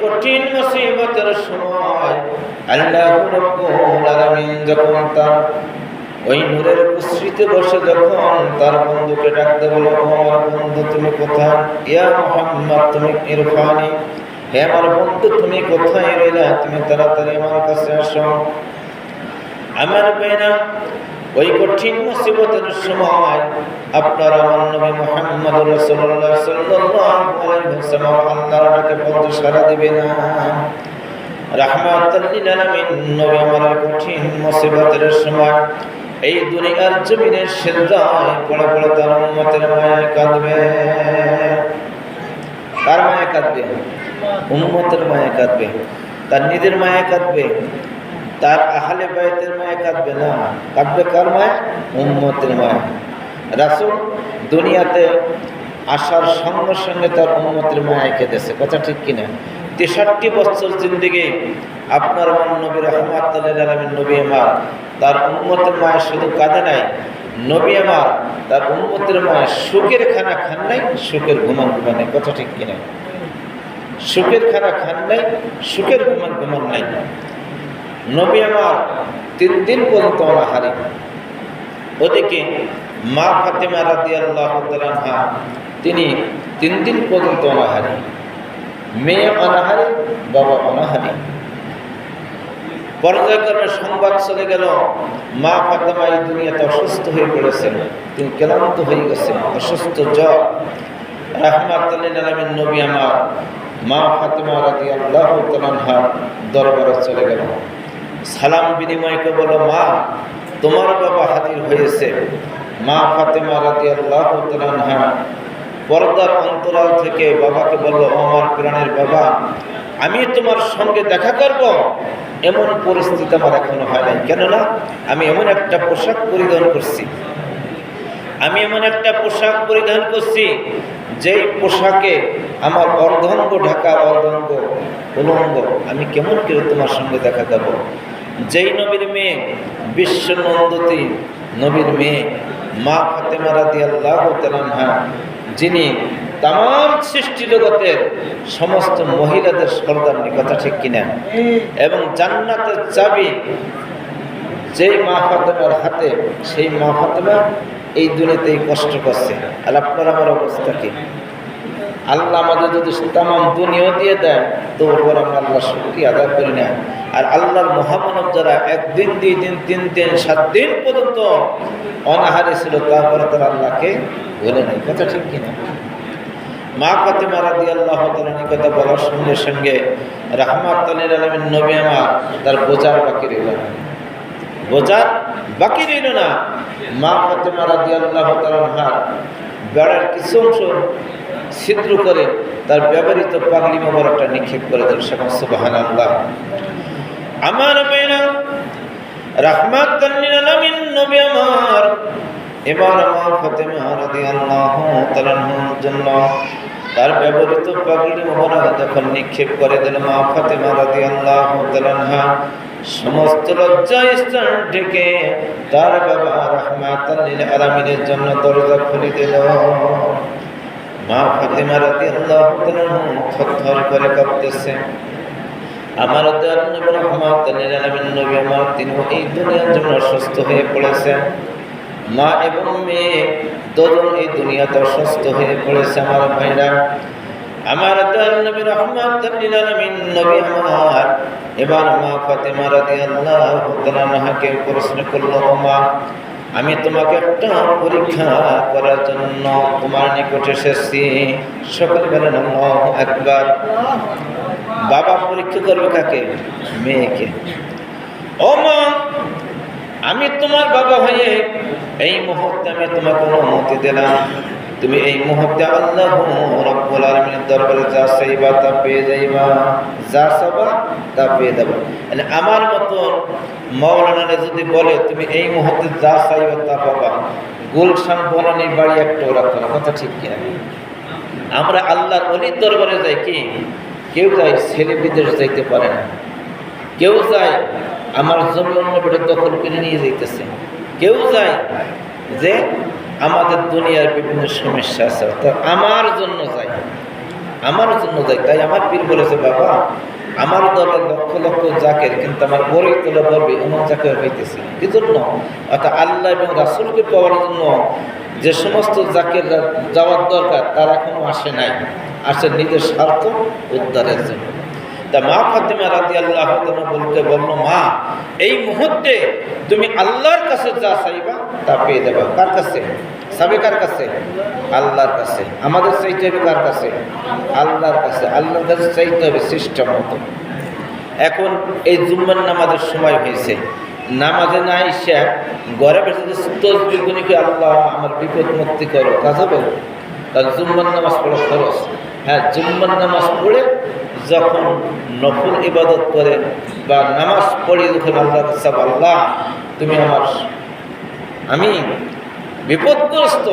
কঠিন মুসিবতের সময় আল্লাহ রাব্বুল আলামিন যখন তার ওই নূরের কুশরিতে বসে যখন তার বন্ধুকে ডাকতে বলল, আমার বন্ধু তুমি কোথায়? ইয়া মুহাম্মদ তুমি ইরফানি, হে আমার বন্ধু তুমি কোথায় রইলা? তুমি তাড়াতাড়ি আমার কাছে আসো। আমার ভাইরা, ওই কঠিন মুসিবতের সময় আপনার আমার নবী মুহাম্মদ রাসূলুল্লাহ সাল্লাল্লাহু আলাইহি ওয়াসাল্লাম আল্লাহর ডাকে বলতে সাড়া দিবে না। রাহমাতুল লিল আলামিন নবী আমার কঠিন মুসিবতের সময় এই দুনিয়ার জমিনের সিজদায় পড়ে পড়ে তার উম্মতের মায়ায় কাঁদবে। কার মায়ায় কাঁদবে? উম্মতের মায়ায় কাঁদবে। তার নিজের মায়ায় কাঁদবে, তার আহলে বাইতের মায়ায় কাঁদবে না। কাঁদবে কার মায়া? উম্মতের মায়া। রাসূল দুনিয়াতে আসার সঙ্গে সঙ্গে তার উম্মতের মায়ায় কেঁদেছে, কথা ঠিক কিনা? 63 বছর জিন্দেগি আপনার নবী রাহমাতুল লিল আলামিন নবী আমার তার উম্মতের মায়া শুধু কাঁদে নাই, নবী আমার তার উম্মতের মায়া সুখের খানা খান নাই, সুখের ঘুমান ঘুমানে, কথা ঠিক কিনা? সুখের খানা খান নাই, সুখের ঘুমান ঘুমান নাই। নবী আমার 3 দিন পর্যন্ত অনাহারি। ওদিকে মা ফাতেমা রাদিয়াল্লাহু তাআলা আনহা তিনি 3 দিন পর্যন্ত অনাহারি। মেয়ে অনাহারি, বাবা অনাহারি। পর্যায়ক্রমে সংবাদ চলে গেল মা ফাতেমা এই দুনিয়াতে অসুস্থ হয়ে পড়েছেন, তিনি ক্লান্ত হয়ে গেছেন, অসুস্থ, জ্বর। রাহমাতুল লিল আলামিন নবী আমার মা ফাতেমা রাদিয়াল্লাহু তাআলা আনহা দরবারে চলে গেল। সালাম বিনিময় করে বলল, মা তোমার বাবা হাজির হয়েছে। মা ফাতেমা রাদিয়াল্লাহু তাআলা আনহা পর্দার অন্তরাল থেকে বাবাকে বলল, আমার প্রাণের বাবা, আমি তোমার সঙ্গে দেখা করব এমন পরিস্থিতি আমার এখনো হয় নাই। কেননা আমি এমন একটা পোশাক পরিধান করছি, আমি এমন একটা পোশাক পরিধান করছি যেই পোশাকে আমার অর্ধাঙ্গ ঢাকা, অর্ধাঙ্গ উলঙ্গ। আমি কেমন করে তোমার সঙ্গে দেখা করব? যেই নবীর মেয়ে, বিশ্ব নন্দতী নবীর মেয়ে মা ফাতেমা রাদিয়াল্লাহু তাআলা আনহা, যিনি তাম সৃষ্টি জগতের সমস্ত মহিলাদের সর্দারনি, কথা ঠিক কিনা? এবং জান্নাতের চাবি যেই মা ফাতেমার হাতে, সেই মা ফাতেমা এই দুনিয়াতেই কষ্ট করছে। আর আপনার আমার অবস্থা কি? আল্লাহ আমাদের যদি তাম দুনিয়াও দিয়ে দেয় তো ওপর আমরা আল্লাহ শুকরিয়া আদায় করি না। আর আল্লাহর মহামানব যারা 1 দিন 2 দিন 3 দিন 7 দিন পর্যন্ত অনাহারে ছিল, তারপরে তারা আল্লাহকে ভুলে নাই, কথা ঠিক কিনা? মা ফাতেমা রাদিয়াল্লাহু তাআলা কথা বলার সঙ্গে সঙ্গে রাহমাতুল লিল আলামিন নবী আমার তার বোঝার বাকি রইল না, বোঝার বাকি রইল না। মা ফাতেমা রাদিয়াল্লাহু তাআলা আনহার বেড়ার কিছু অংশ ছিদ্র করে তার ব্যবহৃত পাগড়ি মোবারকটা নিক্ষেপ করে দেন। সেখানে সুবহানাল্লাহ। আমার মেয়েরা, রাহমাতুল লিল আলামিন নবী আমার এবার মা ফাতেমা রাদিয়াল্লাহু তাআলা আনহার জন্য তার ব্যবহৃত পাগড়ি মোবারক যখন নিক্ষেপ করে দিল, মা ফাতেমা রাদিয়াল্লাহু তাআলা আনহা সমস্ত লজ্জা স্থান থেকে তার বাবা রাহমাতুল লিল আলামিনের জন্য দরজা খুলে দিল। মা ফাতেমা রাদিয়াল্লাহু তাআলা থরথর করে কাঁপতেছে। আমার দয়াল নবী রাহমাতুল লিল আলামিন নবী আমার তিনি এই দুনিয়ার জন্য অসুস্থ হয়ে পড়েছেন। মা এবং মেয়ে দুজন এই দুনিয়াতে অসুস্থ হয়ে পড়েছে। আমার ভাইরা, আমার দয়াল নবী রাহমাতুল লিল আলামিন নবী আমার এবার মা ফাতেমা রাদিয়াল্লাহু তাআলা আনহাকে প্রশ্ন করল, মা আমি তোমাকে একটা পরীক্ষা করার জন্য তোমার নিকট এসেছি। সকলে বলেন আল্লাহু আকবার। বাবা পরীক্ষা করবে কাকে? মেয়েকে। ও মা, আমি তোমার বাবা হয়ে এই মুহূর্তে আমি তোমাকে অনুমতি দিলাম, তুমি এই মুহূর্তে আল্লাহ রাব্বুল আলামিনের দরবারে যা চাইবা তা পেয়ে যাইবা, যা চাইবা তা পেয়ে যাবা। মানে আমার মতো মাওলানা যদি বলে তুমি এই মুহূর্তে যা চাইবা তা পাবা, গুলশান বনানী বাড়ি একটা রাখো না, কথা ঠিক কিনা? আমরা আল্লাহর ওলির দরবারে যাই কি? কেউ যায় ছেলে বিদেশ যাইতে পারে না, কেউ যায় আমার জমি অন্য বেড়ে দখল করে নিয়ে যাইতেছে, কেউ যায় যে আমাদের দুনিয়ার বিভিন্ন সমস্যা আছে, তো আমার জন্য যাই। আমার জন্য যাই। তাই আমার পীর বলেছে, বাবা আমার দলের লক্ষ লক্ষ জাকের, কিন্তু আমার বড়ই তোলা পড়বে এমন জাকের হইতেছে। কি জন্য? অর্থাৎ আল্লাহ এবং রাসূলকে পাওয়ার জন্য যে সমস্ত জাকের যাওয়ার দরকার তারা এখনো আসে নাই, আসে নিজের স্বার্থ উদ্ধারের জন্য। তা মা ফাতেমা রাদিয়াল্লাহু তাআলা বললো, মা এই মুহূর্তে তুমি আল্লাহর কাছে যা চাইবা তা পেয়ে যাবে। কার কাছে চাবে? কার কাছে? আল্লাহর কাছে। আমাদের চাইতে হবে কার কাছে? আল্লাহর কাছে। আল্লাহর কাছে চাইতে হবে সিস্টেম মতো। এখন এই জুম্মার নামাজের সময় হয়েছে, নামাজে না এসে ঘরে বসে তসবিহ গুনি কি আল্লাহ আমার বিপদ মুক্তি করো, কাজ হবে? তাহলে জুম্মার নামাজ পড়া খরচ। হ্যাঁ, জুম্মার নামাজ পড়ে যখন নফল ইবাদত করে বা নামাজ পড়ে যখন আল্লাহর কাছে, আল্লাহ তুমি আমি বিপদগ্রস্ত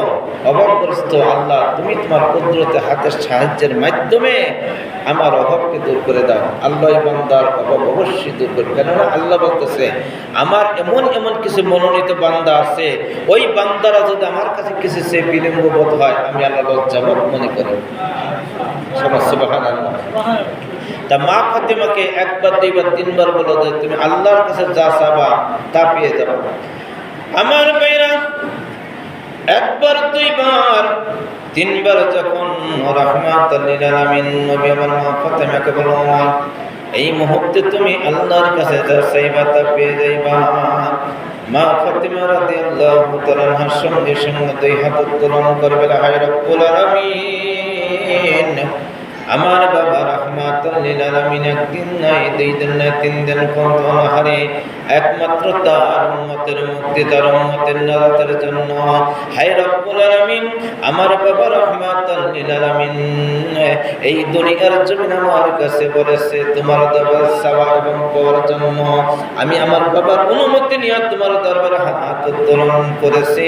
অভাবগ্রস্ত, আল্লাহ তুমি তোমার কুদরতে হাতের সাহায্যের মাধ্যমে আমার অভাবকে দূর করে দাও। আল্লাহ বান্দার অভাব অবশ্যই দূর করে। কেননা আল্লাহ বলতেছে, আমার এমন এমন কিছু মনোনীত বান্দা আছে, ওই বান্দারা যদি আমার কাছে কিছু সে বিলম্ব বোধ হয়, আমি আল্লাহ লজ্জাবোধ মনে করি। সুবহানাল্লাহ। তা মা ফাতেমাকে একবার দুইবার তিনবার বলো যে তুমি আল্লাহর কাছে যা চাবা তা পেয়ে যাবে। আমার ভাইরা, একবার দুইবার তিনবার যখন রাহমাতুল লিল আলামিন নবী আমার মা ফাতেমাকে বলল, এই মুহূর্তে তুমি আল্লাহর কাছে যা চাইবা তা পেয়ে যাইবা। মা ফাতেমা রাদিয়াল্লাহু তাআলা আনহার সঙ্গে সঙ্গে দুই হাত উত্তোলন করে বলে, হায় রব্বুল আলামিন, আমার বাবা রাহমাতুল লিল আলামিন একদিন নাই, দুই দিন নাই, তিন দিন পর্যন্ত অনাহারে একমাত্র তার উম্মতের মুক্তি, তার উম্মতের নাজাতের জন্য। হায় রব্বুল আলামিন, আমার বাবা রাহমাতুল লিল আলামিন এই দুনিয়ার জমিন আমার কাছে বলেছে তোমার দরবার চাওয়া এবং পাওয়ার জন্য। আমি আমার বাবার অনুমতি নিয়ে তোমার দরবারে হাত উত্তোলন করেছি।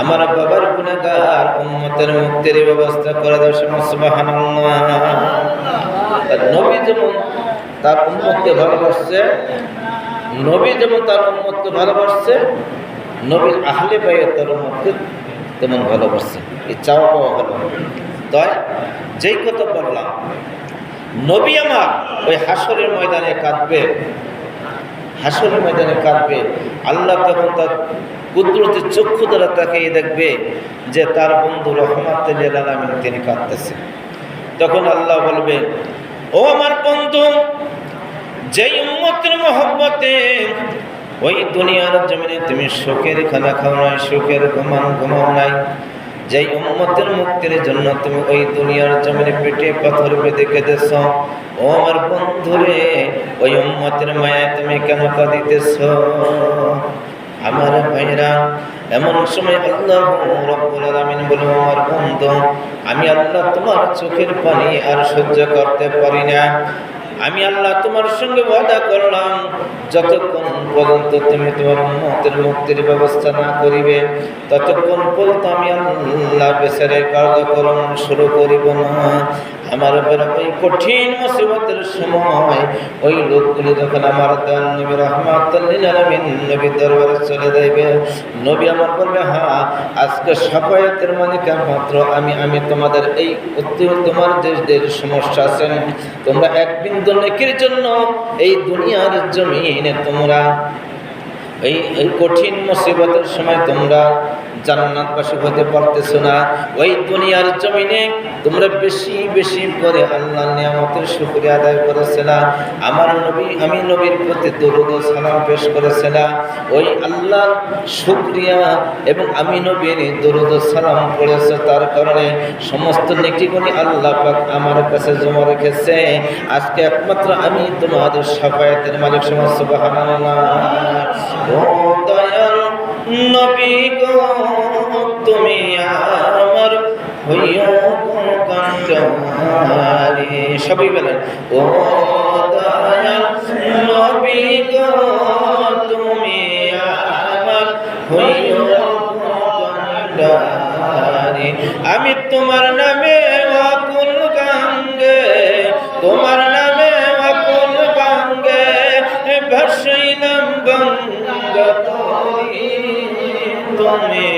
আমার বাবার গুনাহগার উম্মতের মুক্তির ব্যবস্থা করে দাও। সুবহানাল্লাহ। নবী যেমন তার উম্মতকে ভালোবাসছে, নবী যেমন তার উম্মতকে ভালোবাসছে, নবীর আহলে বাইত তার উম্মতকে তেমন ভালোবাসছে। এই চাওয়া পাওয়া হলো। তাই যেই কথা বললাম, নবী আমার ওই হাসরের ময়দানে কাঁদবে, হাসরের ময়দানে কাঁদবে। আল্লাহ তখন তার কুদরতি চক্ষু দ্বারা তাকিয়ে দেখবে যে তার বন্ধু রাহমাতুল লিল আলামিন তিনি কাঁদতেছে। তখন আল্লাহ বলবে, ও আমার বন্ধু, যেই উম্মতের মহব্বতে ওই দুনিয়ার জমিনে তুমি সুখের খানা খাও নাই, সুখের ঘুমাও নাই, যেই উম্মতের মুক্তির জন্য তুমি ওই দুনিয়ার জমিনে পেটে পাথর বেঁধে কেঁদেছ, ও আমার বন্ধুরে, ওই উম্মতের মায়ায় তুমি কেন কাঁদিতেছ? আমার ভাইরা, এমন সময় আল্লাহ রাব্বুল আলামিন বলে, আমার বন্ধু, আমি আল্লাহ তোমার চোখের পানি আর সহ্য করতে পারি না। আমি আল্লাহ তোমার সঙ্গে ওয়াদা করলাম, যতক্ষণ পর্যন্ত তুমি তোমার উম্মতের মুক্তির ব্যবস্থা না করিবে, ততক্ষণ পর্যন্ত আমি আল্লাহ বিচারের কার্যক্রম শুরু করিব না। আমার ওই কঠিন মুসিবতের সময় ওই লোকগুলি যখন আমার নবী রাহমাতুল লিল আলামিন নবীর দরবারে চলে যাইবে, নবী আমার বলবে, হ্যাঁ আজকে সাফায়াতের মানে মাত্র আমি তোমাদের এই তোমার যে সমস্যা আছে, তোমরা এক বিন্দু নেকির জন্য এই দুনিয়ার জমিনে তোমরা এই কঠিন মুসিবতের সময় তোমরা জান্নাতবাসী হতে পারতেছো না। ওই দুনিয়ার জমিনে তোমরা বেশি বেশি করে আল্লাহর নিয়ামতের শুকরিয়া আদায় করেছিলাম। আমার নবী, আমি নবীর প্রতি দরুদ ও সালাম পেশ করেছিলাম। ওই আল্লাহর শুকরিয়া এবং আমি নবীর দরুদ ও সালাম পড়েছে, তার কারণে সমস্ত নেকিগুলি আল্লাহ পাক আমার কাছে জমা রেখেছে। আজকে একমাত্র আমি তোমাদের শাফায়াতের মালিক। সুবহানাল্লাহ। ও দয়াল নবী গো, তুমি আমার হইও কান্ডারি। সবাই বলেন, ও দয়াল নবী গো, তুমি আমার হইও কান্ডারি। আমি তোমার নামে আকুল গাঙ্গে, তোমার নামে আকুল গাঙ্গে ভাসাইলাম গঙ্গা তরি। তুমি